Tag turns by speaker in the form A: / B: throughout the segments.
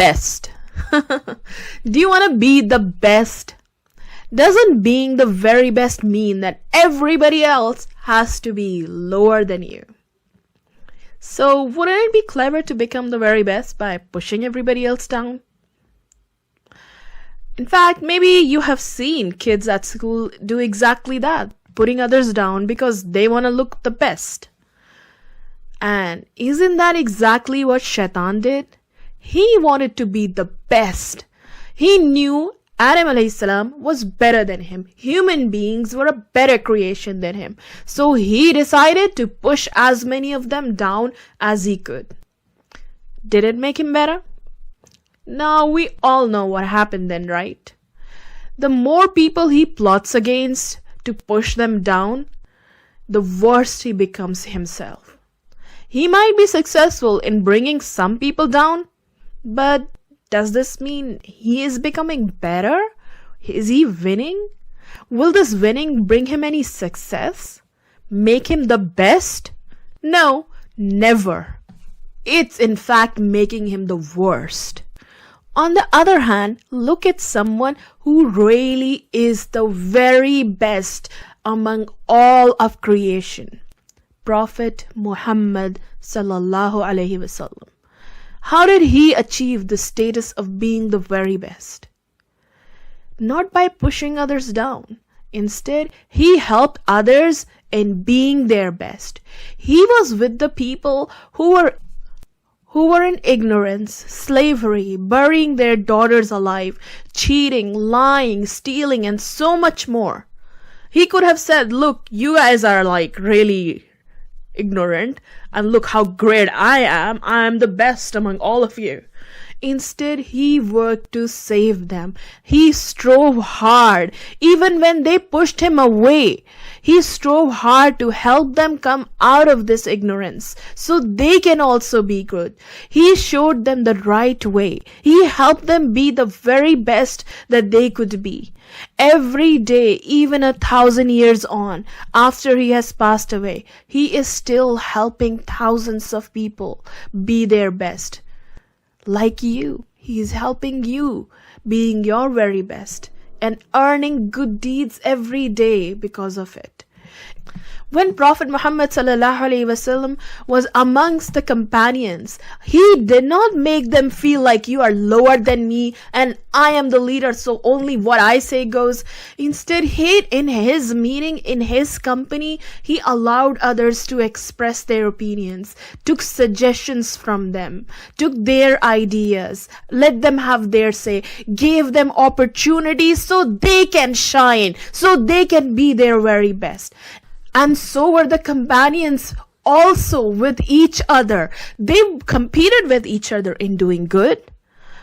A: best. Do you want to be the best? Doesn't being the very best mean that everybody else has to be lower than you? So wouldn't it be clever to become the very best by pushing everybody else down? In fact, maybe you have seen kids at school do exactly that, putting others down because they want to look the best. And isn't that exactly what Shaitan did? He wanted to be the best. He knew Adam alayhi salam was better than him. Human beings were a better creation than him. So he decided to push as many of them down as he could. Did it make him better? Now we all know what happened then, right? The more people he plots against to push them down, the worse he becomes himself. He might be successful in bringing some people down, but does this mean he is becoming better? Is he winning? Will this winning bring him any success? Make him the best? No, never. It's in fact making him the worst. On the other hand, look at someone who really is the very best among all of creation. Prophet Muhammad sallallahu alaihi wasallam. How did he achieve the status of being the very best? Not by pushing others down. Instead, he helped others in being their best. He was with the people who were in ignorance, slavery, burying their daughters alive, cheating, lying, stealing, and so much more. He could have said, look, you guys are like really ignorant, and look how great I am the best among all of you. Instead, he worked to save them. He strove hard, even when they pushed him away. He strove hard to help them come out of this ignorance, so they can also be good. He showed them the right way. He helped them be the very best that they could be. Every day, even 1,000 years on, after he has passed away, he is still helping thousands of people be their best. Like you, he is helping you being your very best and earning good deeds every day because of it. When Prophet Muhammad sallallahu alaihi wasallam was amongst the companions, he did not make them feel like you are lower than me and I am the leader, so only what I say goes. Instead, in his meeting, in his company, he allowed others to express their opinions, took suggestions from them, took their ideas, let them have their say, gave them opportunities so they can shine, so they can be their very best. And so were the companions also with each other. They competed with each other in doing good,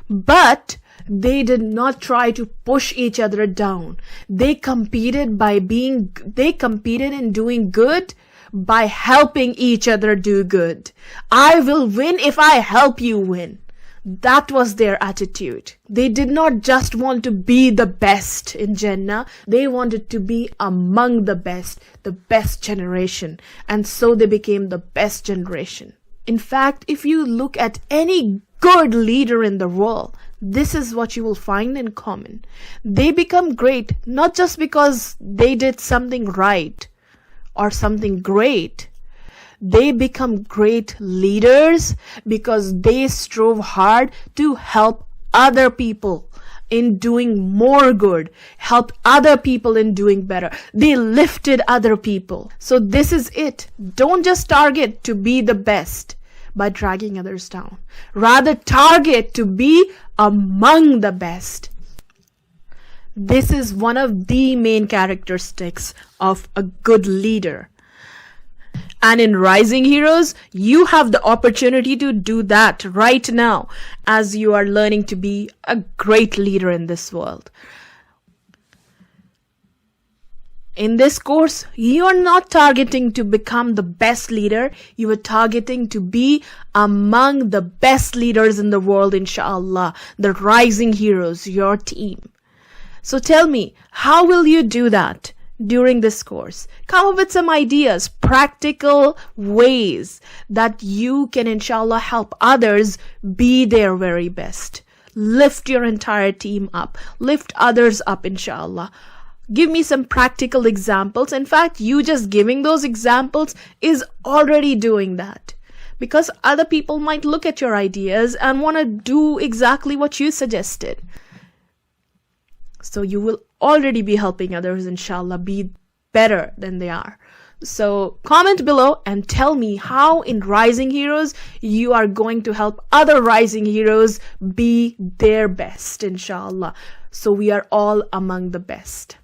A: but they did not try to push each other down. They competed in doing good by helping each other do good. I will win if I help you win. That was their attitude. They did not just want to be the best in Jannah. They wanted to be among the best generation. And so they became the best generation. In fact, if you look at any good leader in the world, this is what you will find in common. They become great not just because they did something right or something great. They become great leaders because they strove hard to help other people in doing more good, help other people in doing better. They lifted other people. So this is it. Don't just target to be the best by dragging others down. Rather target to be among the best. This is one of the main characteristics of a good leader. And in Rising Heroes, you have the opportunity to do that right now as you are learning to be a great leader in this world. In this course, you are not targeting to become the best leader. You are targeting to be among the best leaders in the world, inshallah. The Rising Heroes, your team. So tell me, how will you do that? During this course, come up with some ideas, practical ways that you can inshallah help others be their very best. lift your entire team up, lift others up, inshallah. Give me some practical examples. In fact, you just giving those examples is already doing that. Because other people might look at your ideas and want to do exactly what you suggested. So you will already be helping others, inshallah, be better than they are. So comment below and tell me how in Rising Heroes you are going to help other rising heroes be their best, inshallah. So we are all among the best.